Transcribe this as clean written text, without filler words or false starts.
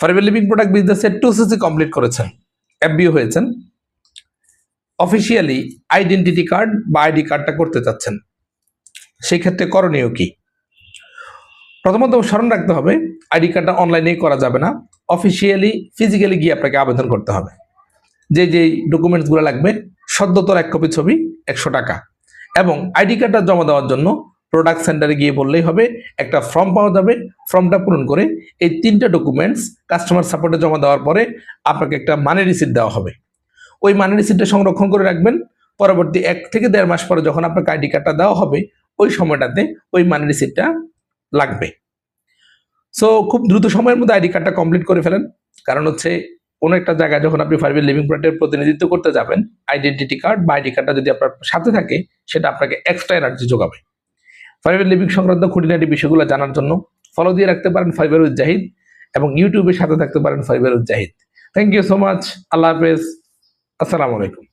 Forever living product বিজনেসে 2CC complete করেছেন, FBO হয়েছেন, অফিসিয়ালি আইডেন্টিটি কার্ড বা আইডি কার্ডটা করতে চাচ্ছেন, সেই ক্ষেত্রে করণীয় কি? প্রথমত স্মরণ রাখতে হবে আইডি কার্ডটা অনলাইনেই করা যাবে না, অফিসিয়ালি ফিজিক্যালি গিয়ে আপনাকে আবেদন করতে হবে। যে ডকুমেন্টসগুলো লাগবে, সদ্যতর 1 কপি ছবি 100 টাকা, এবং আইডি কার্ডটা জমা দেওয়ার জন্য প্রোডাক্ট সেন্টারে গিয়ে বললেই হবে, একটা ফর্ম পাওয়া যাবে, ফর্মটা পূরণ করে এই 3টা ডকুমেন্টস কাস্টমার সাপোর্টে জমা দেওয়ার পরে আপনাকে একটা মানি রিসিট দেওয়া হবে। ওই মানি রিসিটটা সংরক্ষণ করে রাখবেন, পরবর্তী 1 থেকে 1.5 মাস পরে যখন আপনাকে আইডি কার্ডটা দেওয়া হবে ওই সময়টাতে ওই মানি রিসিটটা লাগবে। সো খুব দ্রুত সময়ের মধ্যে আইডি কার্ডটা কমপ্লিট করে ফেলেন, কারণ হচ্ছে কোনো একটা জায়গায় যখন আপনি ফরএভার লিভিং প্রোডাক্টের প্রতিনিধিত্ব করতে যাবেন, আইডেন্টিটি কার্ড বা আইডি কার্ডটা যদি আপনার সাথে থাকে সেটা আপনাকে এক্সট্রা এনার্জি যোগাবে। ফরএভার লিভিং সংক্রান্ত খুঁটিনাটি বিষয়গুলো জানার জন্য ফলো দিয়ে রাখতে পারেন ফরএভার উইথ জাহিদ, এবং ইউটিউবের সাথে থাকতে পারেন forever with Zahid. Thank you so much. Allah হাফেজ। আসসালামু আলাইকুম।